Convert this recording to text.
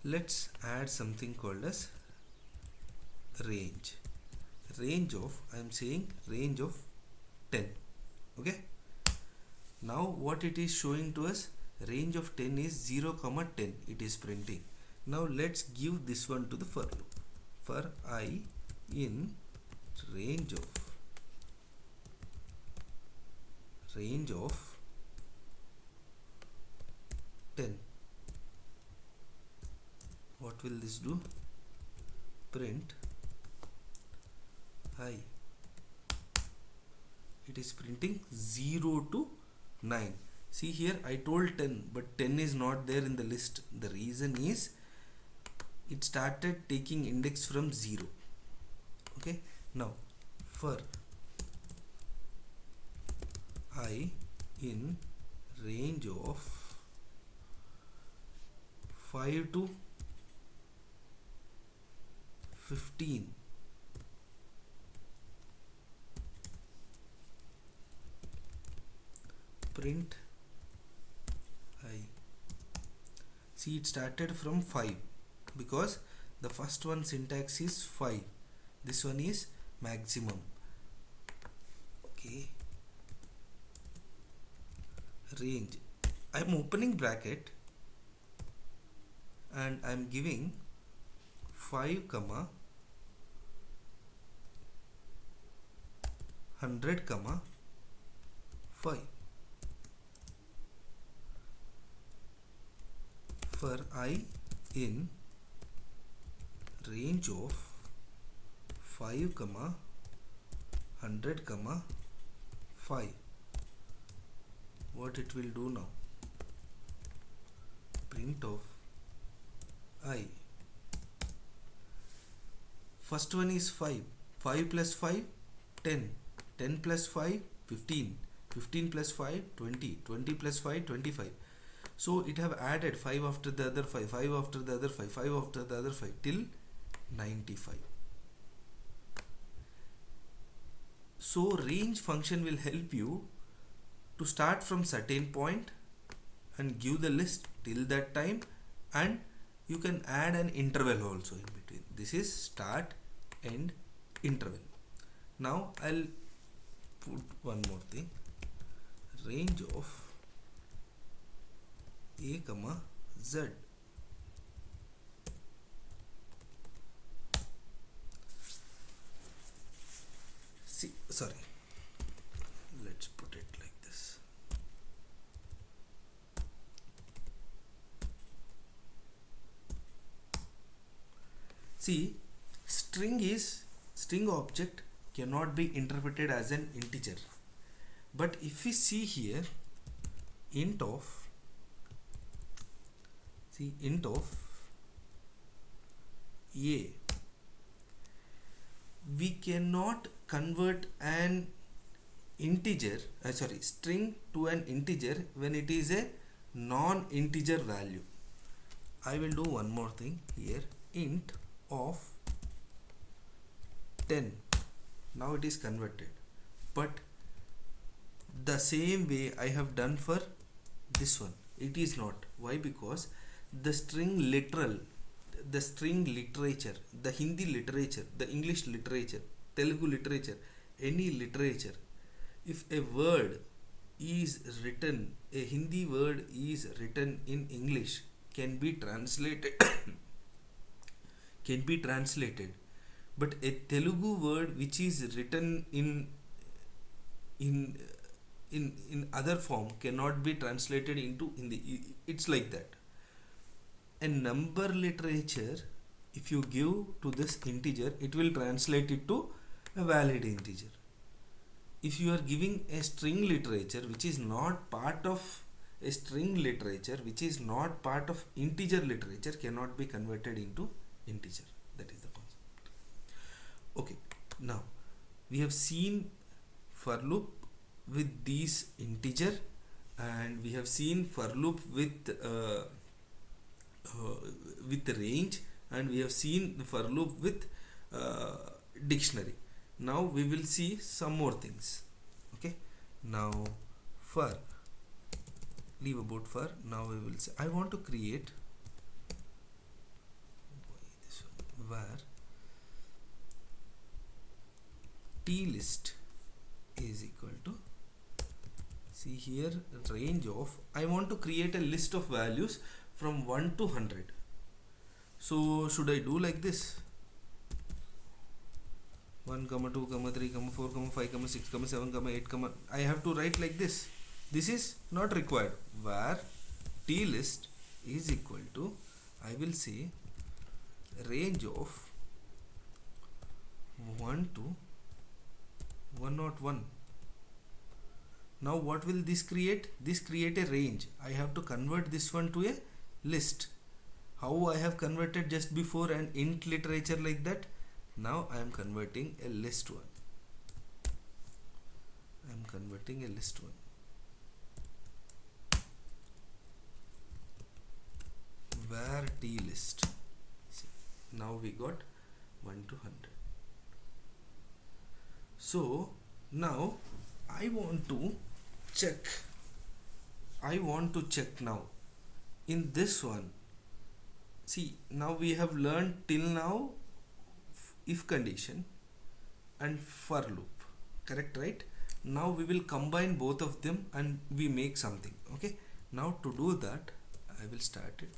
let's add something called as range. Range of, I am saying range of 10. Okay, now what it is showing to us, range of 10 is 0 comma 10 it is printing. Now let's give this one to the for loop. For I in range of 10, what will this do? Print I. It is printing 0 to 9. See here, I told 10, but 10 is not there in the list. The reason is it started taking index from 0. Okay, now for I in range of 5 to 15, print I. See, it started from 5 because the first one syntax is 5. This one is maximum. Okay, range, I am opening bracket and I am giving 5 comma 100 comma 5. For I in range of 5 comma 100 comma 5, what it will do now? Print of I. First one is 5. 5 plus 5, 10. 10 plus 5, 15. 15 plus 5, 20. 20 plus 5, 25. So it have added 5 after the other 5, 5 after the other 5, 5 after the other 5 till 95. So range function will help you to start from certain point and give the list till that time, and you can add an interval also in between. This is start, end, interval. Now I'll put one more thing, range of A comma Z. See, sorry, let's put it like this. See, string object cannot be interpreted as an integer, but if we see here, int of A, we cannot convert an integer string to an integer when it is a non-integer value. I will do one more thing here, int of 10. Now it is converted, but the same way I have done for this one, it is not. Why? Because the string literal, the string literature, the Hindi literature, the English literature, Telugu literature, any literature, if a word is written, a Hindi word is written in English, can be translated but a Telugu word which is written in other form cannot be translated into Hindi. It's like that. A number literature, if you give to this integer, it will translate it to a valid integer. If you are giving a string literature which is not part of a string literature, which is not part of integer literature, cannot be converted into integer. That is the concept. Okay, now we have seen for loop with these integer, and we have seen for loop with range, and we have seen for loop with dictionary. Now we will see some more things. Okay, now for, leave about for, now we will say I want to create where t list is equal to, see here, range of, I want to create a list of values from 1 to 100. So should I do like this? 1, 2, 3, 4, 5, 6, 7, 8, I have to write like this. This is not required. Where t list is equal to, I will say, range of 1 to 101. Now what will this create? This create a range. I have to convert this one to a list. How I have converted just before an int literature like that? Now I am converting a list one. I am converting a list one. Where t list. See, now we got 1 to 100. So now I want to check. Now in this one. See, now we have learned till now if condition and for loop, correct, right? Now we will combine both of them and we make something. Okay, now to do that I will start it